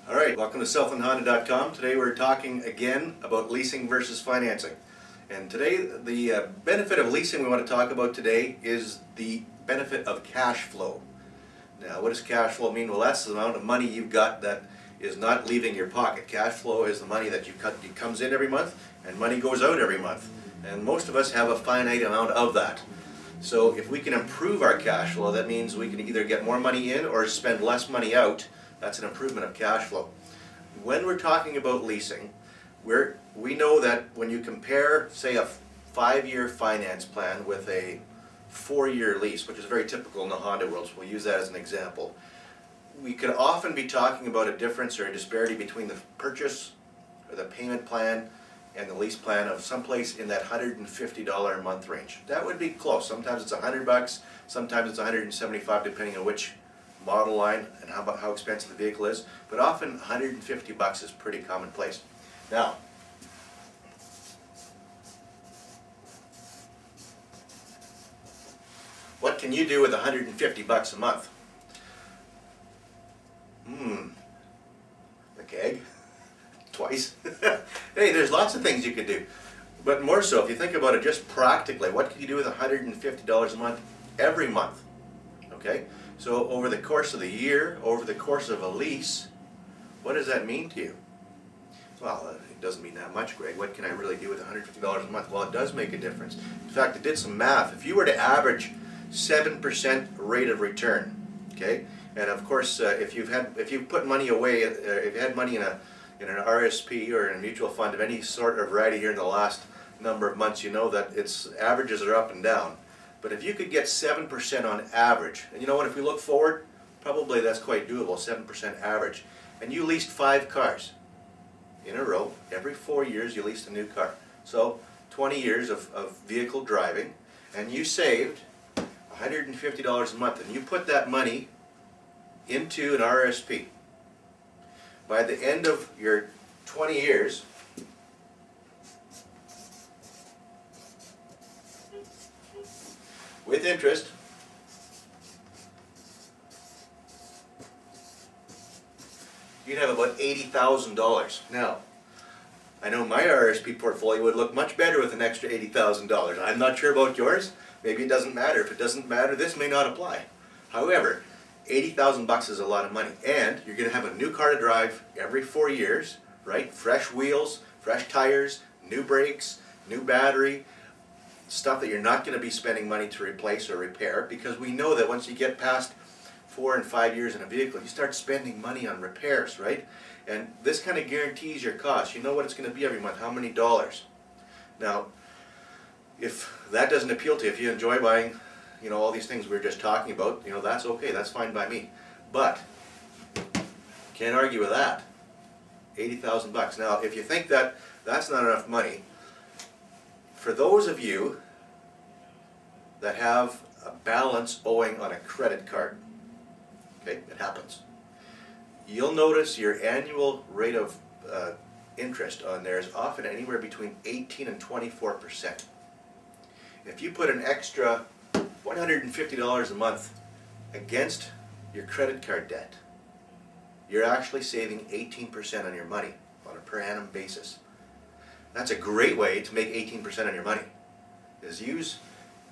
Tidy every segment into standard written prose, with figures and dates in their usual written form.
All right, welcome to southlandhonda.com. Today we're talking again about leasing versus financing. And today the benefit of leasing we want to talk about today is the benefit of cash flow. Now, what does cash flow mean? Well, that's the amount of money you've got that is not leaving your pocket. Cash flow is the money that comes in every month and money goes out every month. And most of us have a finite amount of that. So if we can improve our cash flow, that means we can either get more money in or spend less money out. That's an improvement of cash flow. When we're talking about leasing, we know that when you compare, say, a 5-year finance plan with a 4-year lease, which is very typical in the Honda world, so we'll use that as an example, we could often be talking about a difference or a disparity between the purchase or the payment plan and the lease plan of someplace in that $150 a month range. That would be close. Sometimes it's $100, sometimes it's $175, depending on which model line and how expensive the vehicle is, but often $150 is pretty commonplace. Now, what can you do with $150 a month? A keg? Twice? Hey, there's lots of things you could do. But more so, if you think about it just practically, what can you do with $150 a month every month? Okay? So over the course of the year, over the course of a lease, what does that mean to you? Well, it doesn't mean that much, Greg. What can I really do with $150 a month? Well, it does make a difference. In fact, I did some math. If you were to average 7% rate of return, okay, and of course, if you've put money away, if you had money in an RSP or in a mutual fund of any sort or variety here in the last number of months, you know that its averages are up and down. But if you could get 7% on average, and you know what, if we look forward, probably that's quite doable, 7% average, and you leased 5 cars in a row, every 4 years you leased a new car. So 20 years of vehicle driving, and you saved $150 a month, and you put that money into an RSP. By the end of your 20 years, with interest, you'd have about $80,000. Now, I know my RSP portfolio would look much better with an extra $80,000. I'm not sure about yours. Maybe it doesn't matter. If it doesn't matter, this may not apply. However, $80,000 is a lot of money, and you're going to have a new car to drive every 4 years, right? Fresh wheels, fresh tires, new brakes, new battery, stuff that you're not going to be spending money to replace or repair, because we know that once you get past 4 and 5 years in a vehicle, you start spending money on repairs, right? And this kind of guarantees your cost. You know what it's going to be every month, how many dollars. Now, if that doesn't appeal to you, if you enjoy buying, you know, all these things we were just talking about, you know, that's okay, that's fine by me. But, can't argue with that. $80,000. Now, if you think that that's not enough money, for those of you that have a balance owing on a credit card, okay, it happens, you'll notice your annual rate of interest on there is often anywhere between 18 and 24%. If you put an extra $150 a month against your credit card debt, you're actually saving 18% on your money on a per annum basis. That's a great way to make 18% on your money, is use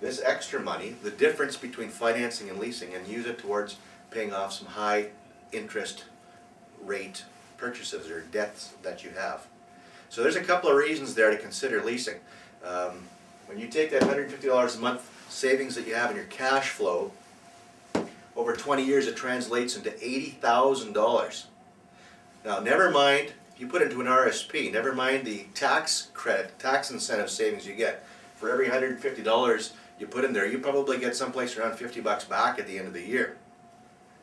this extra money, the difference between financing and leasing, and use it towards paying off some high interest rate purchases or debts that you have. So there's a couple of reasons there to consider leasing. When you take that $150 a month savings that you have in your cash flow, over 20 years it translates into $80,000. Now, never mind, if you put it into an RSP, never mind the tax credit, tax incentive savings you get. For every $150 you put in there, you probably get someplace around $50 back at the end of the year.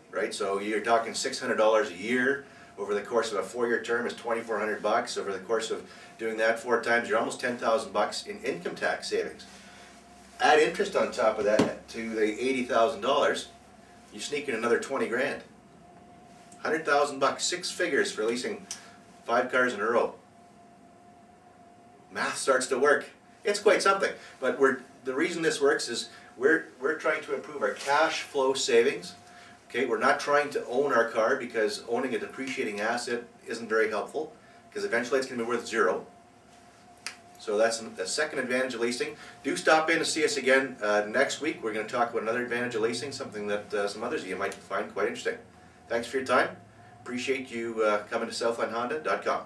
Right? So you're talking $600 a year. Over the course of a 4-year term is $2,400. Over the course of doing that 4 times, you're almost $10,000 in income tax savings. Add interest on top of that to the $80,000, you sneak in another 20 grand. $100,000, 6 figures for leasing 5 cars in a row. Math starts to work. It's quite something. But the reason this works is we're trying to improve our cash flow savings. Okay, we're not trying to own our car because owning a depreciating asset isn't very helpful because eventually it's going to be worth zero. So that's the second advantage of leasing. Do stop in and see us again next week. We're going to talk about another advantage of leasing, something that some others of you might find quite interesting. Thanks for your time. Appreciate you coming to southlandhonda.com.